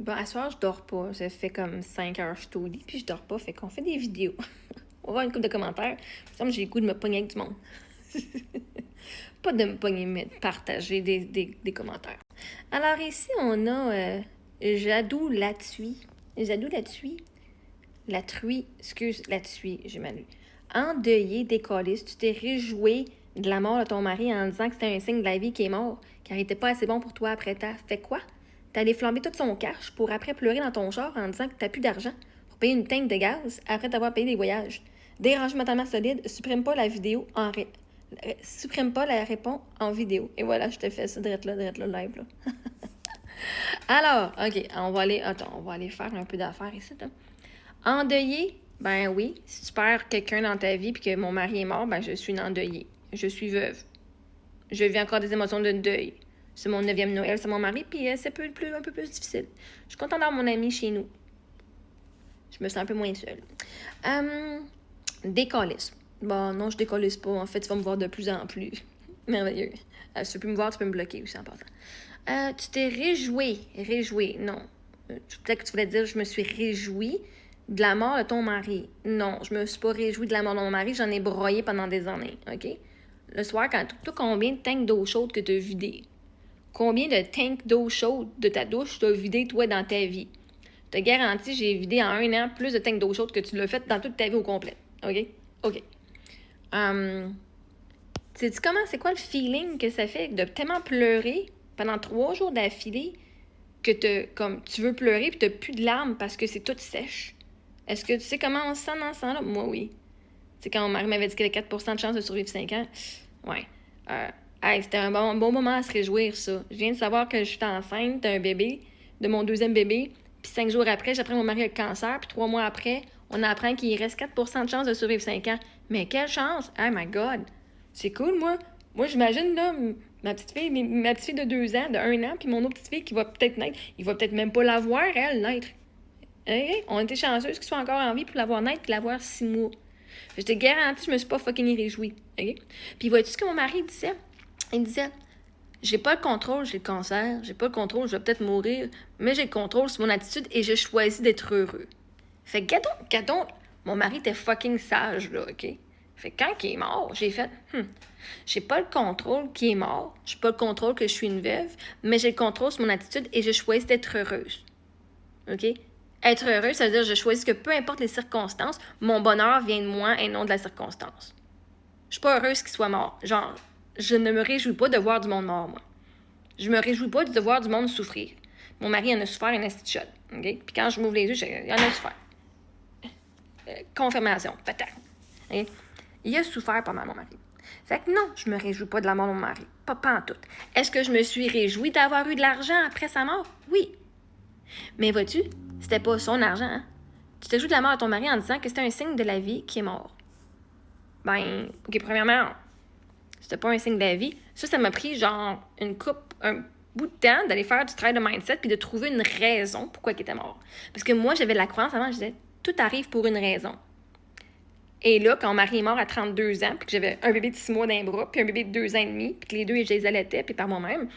Bon, à ce soir, je dors pas. Ça fait comme 5 heures que je suis au lit, puis je dors pas. Fait qu'on fait des vidéos. On va voir une couple de commentaires. Il me semble que j'ai le goût de me pogner avec du monde. Pas de me pogner, mais de partager des commentaires. Alors ici, on a Jadou Latui. Jadou Latui. Latruie, excuse, Latui, j'ai mal lu. Endeuillé, décaliste, tu t'es réjoui de la mort de ton mari en disant que c'était un signe de la vie qui est mort, car il était pas assez bon pour toi après ta. Fait quoi? T'es allé flamber tout son cash pour après pleurer dans ton char en disant que t'as plus d'argent pour payer une tank de gaz après t'avoir payé des voyages. Dérangement mentalement solide, supprime pas la vidéo en supprime pas la réponse en vidéo. Et voilà, je te fais ça direct là, live là. Alors, ok, on va aller faire un peu d'affaires ici. Là. Endeuillé, ben oui, si tu perds quelqu'un dans ta vie puis que mon mari est mort, ben je suis une endeuillée. Je suis veuve. Je vis encore des émotions de deuil. C'est mon 9e Noël, c'est mon mari, puis c'est un peu plus difficile. Je suis contente d'avoir mon ami chez nous. Je me sens un peu moins seule. Décalisse. Bon, non, je décalisse pas. En fait, tu vas me voir de plus en plus. Merveilleux. Si tu peux me voir, tu peux me bloquer aussi en passant. Tu t'es réjoui. Non. Peut-être que tu voulais dire je me suis réjouie de la mort de ton mari. Non, je me suis pas réjouie de la mort de mon mari. J'en ai broyé pendant des années, OK? Le soir, toi, combien de tanks d'eau chaude que tu as vidé? Combien de tanks d'eau chaude de ta douche tu as vidé, toi, dans ta vie? Je te garantis, j'ai vidé en 1 an plus de tanks d'eau chaude que tu l'as fait dans toute ta vie au complet. OK? OK. Sais-tu comment, c'est quoi le feeling que ça fait de tellement pleurer pendant 3 jours d'affilée que tu veux pleurer et tu n'as plus de larmes parce que c'est tout sèche? Est-ce que tu sais comment on se sent dans ce temps-là? Moi, oui. C'est quand mon mari m'avait dit qu'il avait 4% de chance de survivre 5 ans. Ouais. C'était un bon moment à se réjouir, ça. Je viens de savoir que je suis enceinte d'un bébé, de mon 2e bébé. Puis 5 jours après, j'apprends que mon mari a le cancer. Puis 3 mois après, on apprend qu'il reste 4% de chance de survivre 5 ans. Mais quelle chance! Oh my God! C'est cool, moi. Moi, j'imagine, là, ma petite fille de 2 ans, de 1 an, puis mon autre petite fille qui va peut-être naître, il va peut-être même pas la voir, elle, naître. Hey, on était chanceuses qu'ils soient encore en vie pour l'avoir naître puis l'avoir 6 mois. Je te garantis, je me suis pas fucking réjouie. OK? Puis vois-tu ce que mon mari disait? Il disait, j'ai pas le contrôle, j'ai le cancer, j'ai pas le contrôle, je vais peut-être mourir, mais j'ai le contrôle sur mon attitude et je choisis d'être heureux. Fait que, gadon, mon mari était fucking sage, là, OK? Fait que quand il est mort, j'ai fait, j'ai pas le contrôle qui est mort, j'ai pas le contrôle que je suis une veuve, mais j'ai le contrôle sur mon attitude et je choisis d'être heureuse. OK? Être heureuse, ça veut dire que je choisis que peu importe les circonstances, mon bonheur vient de moi et non de la circonstance. Je suis pas heureuse qu'il soit mort. Genre, je ne me réjouis pas de voir du monde mort, moi. Je me réjouis pas de voir du monde souffrir. Mon mari en a souffert un esti de shot. OK? Puis quand je m'ouvre les yeux, il en a souffert. Confirmation. Peut-être. Okay? Il a souffert pendant mon mari. Fait que non, je me réjouis pas de la mort de mon mari. Pas en tout. Est-ce que je me suis réjouie d'avoir eu de l'argent après sa mort? Oui. Mais vois-tu, c'était pas son argent, hein? Tu te joues de la mort de ton mari en disant que c'était un signe de la vie qui est mort. Ben, OK, premièrement, c'était pas un signe de la vie. Ça m'a pris genre un bout de temps d'aller faire du travail de mindset puis de trouver une raison pourquoi il était mort. Parce que moi, j'avais la croyance avant, je disais, tout arrive pour une raison. Et là, quand mon mari est mort à 32 ans, puis que j'avais un bébé de 6 mois dans les bras, puis un bébé de 2 ans et demi, puis que les deux, je les allaitais, puis par moi-même,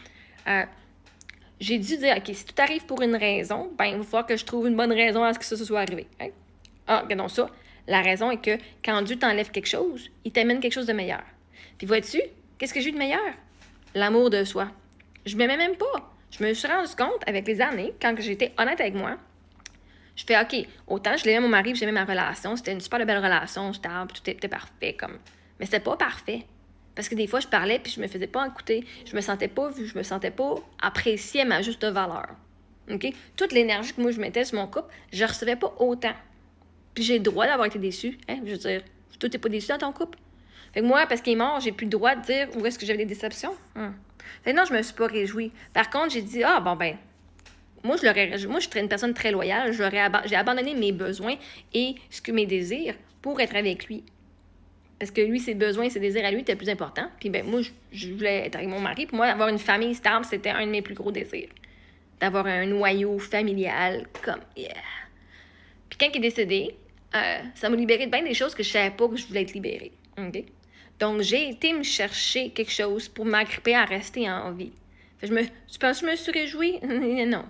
j'ai dû dire, OK, si tout arrive pour une raison, ben, il va falloir que je trouve une bonne raison à ce que ça soit arrivé. Hein? Regardons ça. La raison est que quand Dieu t'enlève quelque chose, il t'amène quelque chose de meilleur. Puis vois-tu, qu'est-ce que j'ai eu de meilleur? L'amour de soi. Je m'aimais même pas. Je me suis rendu compte avec les années, quand j'étais honnête avec moi, je fais, OK, autant je l'aimais mon mari, j'aimais ma relation, c'était une super belle relation, stable, tout était parfait, comme. Mais c'était pas parfait. Parce que des fois, je parlais puis je me faisais pas écouter. Je me sentais pas vue, je me sentais pas appréciée à ma juste valeur. OK? Toute l'énergie que moi je mettais sur mon couple, je recevais pas autant. Puis j'ai le droit d'avoir été déçue. Hein? Je veux dire, toi, t'es pas déçu dans ton couple? Fait que moi, parce qu'il est mort, j'ai plus le droit de dire où est-ce que j'avais des déceptions. Fait que non, je me suis pas réjouie. Par contre, j'ai dit, moi, je suis une personne très loyale. J'ai abandonné mes besoins et mes désirs pour être avec lui. Parce que lui, ses besoins et ses désirs à lui étaient plus importants. Puis ben moi, je voulais être avec mon mari. Puis moi, avoir une famille stable, c'était un de mes plus gros désirs. D'avoir un noyau familial comme, yeah. Puis quand il est décédé, ça m'a libéré de bien des choses que je savais pas que je voulais être libérée. OK? Donc, j'ai été me chercher quelque chose pour m'agripper à rester en vie. Fait que tu penses que je me suis réjouie? Non.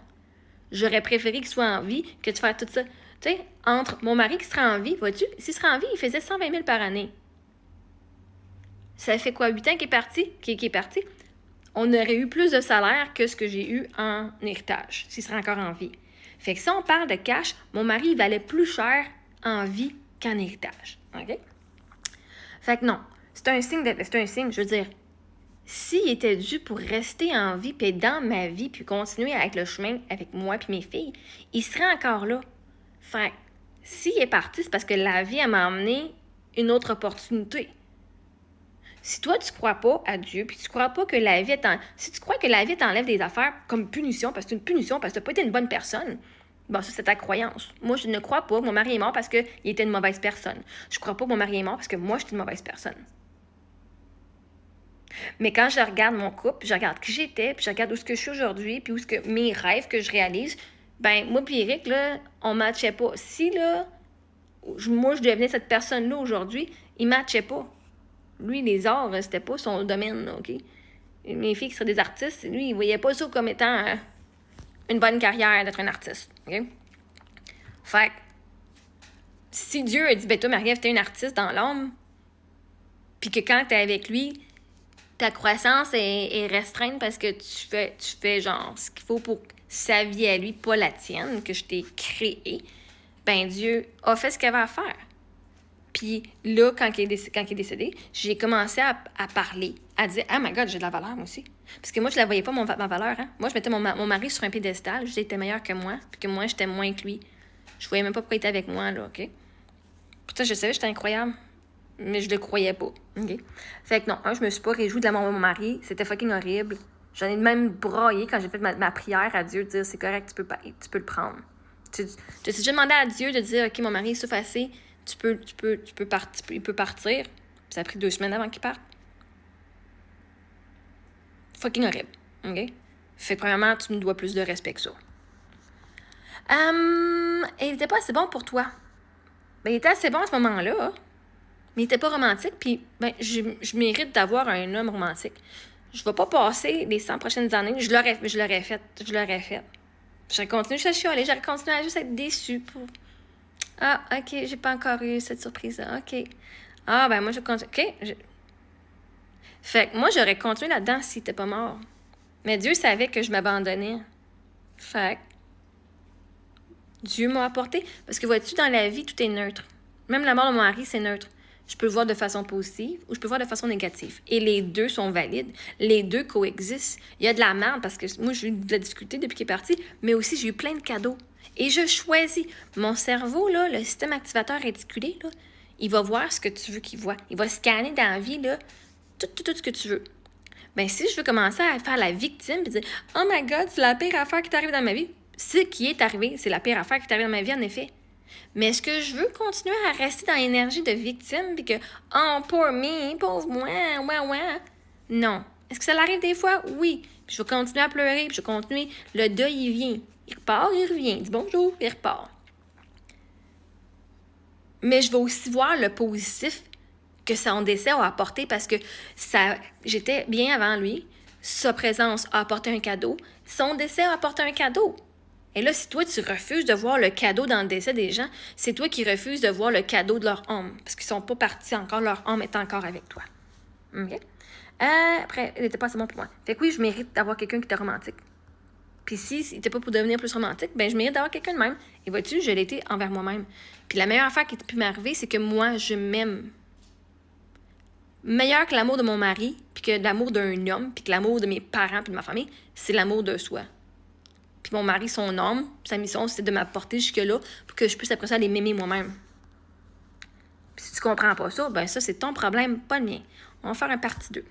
J'aurais préféré qu'il soit en vie que de faire tout ça. Tu sais, entre mon mari qui serait en vie, vois-tu, s'il serait en vie, il faisait 120 000 par année. Ça fait quoi, 8 ans qu'il est parti? On aurait eu plus de salaire que ce que j'ai eu en héritage, s'il serait encore en vie. Fait que si on parle de cash, mon mari, il valait plus cher en vie qu'en héritage. OK? Fait que non, c'est un signe, je veux dire, s'il était dû pour rester en vie, puis être dans ma vie, puis continuer avec le chemin avec moi puis mes filles, il serait encore là. Fait que s'il est parti, c'est parce que la vie, elle m'a emmené une autre opportunité. Si toi, tu crois pas à Dieu, puis tu crois pas que la vie si tu crois que la vie t'enlève des affaires comme punition, parce que c'est une punition, parce que t'as pas été une bonne personne, bon, ça, c'est ta croyance. Moi, je ne crois pas que mon mari est mort parce qu'il était une mauvaise personne. Je crois pas que mon mari est mort parce que moi, j'étais une mauvaise personne. Mais quand je regarde mon couple, je regarde qui j'étais, puis je regarde où ce que je suis aujourd'hui, puis où ce que mes rêves que je réalise, ben moi puis Eric, là, on matchait pas. Si, là, moi, je devenais cette personne-là aujourd'hui, il matchait pas. Lui, les arts, c'était pas son domaine, OK? Mes filles qui seraient des artistes, lui, il voyait pas ça comme étant une bonne carrière d'être un artiste, OK? Fait que, si Dieu a dit, ben toi, Marie-Ève, t'es une artiste dans l'âme, puis que quand t'es avec lui, ta croissance est restreinte parce que tu fais genre ce qu'il faut pour sa vie à lui, pas la tienne, que je t'ai créée, ben Dieu a fait ce qu'il avait à faire. Puis là, quand il est décédé, j'ai commencé à parler, à dire « Oh my God, j'ai de la valeur, moi aussi. » Parce que moi, je la voyais pas, ma valeur. Hein? Moi, je mettais mon mari sur un piédestal. Je disais qu'il était meilleur que moi, puis que moi, j'étais moins que lui. Je voyais même pas pourquoi il était avec moi, là, OK? Pourtant, je savais que j'étais incroyable, mais je le croyais pas, OK? Fait que non, je me suis pas réjouie de la mort de mon mari. C'était fucking horrible. J'en ai même braillé quand j'ai fait ma prière à Dieu, de dire « C'est correct, tu peux le prendre. » Tu t'es déjà demandé à Dieu de dire « OK, mon mari est souffre assez. » il peut partir. Ça a pris 2 semaines avant qu'il parte. Fucking horrible. OK? Fait que premièrement, tu me dois plus de respect que ça. Il était pas assez bon pour toi. Ben, il était assez bon à ce moment-là, hein? Mais il était pas romantique, puis ben, je mérite d'avoir un homme romantique. Je vais pas passer les 100 prochaines années. Je l'aurais fait. J'aurais continué juste à chialer. J'aurais continué à juste être déçue pour... Ah, OK, j'ai pas encore eu cette surprise-là. OK. Ah, ben moi, je continue. OK. Fait que moi, j'aurais continué là-dedans s'il était pas mort. Mais Dieu savait que je m'abandonnais. Fait que Dieu m'a apporté. Parce que vois-tu, dans la vie, tout est neutre. Même la mort de mon mari, c'est neutre. Je peux le voir de façon positive ou je peux le voir de façon négative. Et les deux sont valides. Les deux coexistent. Il y a de la merde parce que moi, j'ai eu de la difficulté depuis qu'il est parti, mais aussi, j'ai eu plein de cadeaux. Et je choisis. Mon cerveau, là, le système activateur réticulé, là, il va voir ce que tu veux qu'il voit. Il va scanner dans la vie, là, tout ce que tu veux. Ben si je veux commencer à faire la victime et dire « Oh my God, c'est la pire affaire qui t'arrive dans ma vie. » Ce qui est arrivé, c'est la pire affaire qui t'arrive dans ma vie, en effet. Mais est-ce que je veux continuer à rester dans l'énergie de victime puis que « Oh, pauvre moi, ouais. » Non. Est-ce que ça l'arrive des fois? Oui. Puis je vais continuer à pleurer, puis je vais continuer. Le deuil, il vient. Il repart, il revient. Il dit bonjour, il repart. Mais je vais aussi voir le positif que son décès a apporté parce que j'étais bien avant lui. Sa présence a apporté un cadeau. Son décès a apporté un cadeau. Et là, si toi, tu refuses de voir le cadeau dans le décès des gens, c'est toi qui refuses de voir le cadeau de leur âme. Parce qu'ils sont pas partis encore, leur âme est encore avec toi. OK? Après, il n'était pas assez bon pour moi. Fait que oui, je mérite d'avoir quelqu'un qui était romantique. Puis si il n'était pas pour devenir plus romantique, ben je mérite d'avoir quelqu'un de même. Et vois-tu, je l'ai été envers moi-même. Puis la meilleure affaire qui ait pu m'arriver, c'est que moi, je m'aime. Meilleur que l'amour de mon mari, puis que l'amour d'un homme, puis que l'amour de mes parents, puis de ma famille, c'est l'amour de soi. Puis mon mari, son homme, sa mission, c'est de m'apporter jusque-là pour que je puisse après ça aller m'aimer moi-même. Puis si tu comprends pas ça, ben ça, c'est ton problème, pas le mien. On va faire un partie 2.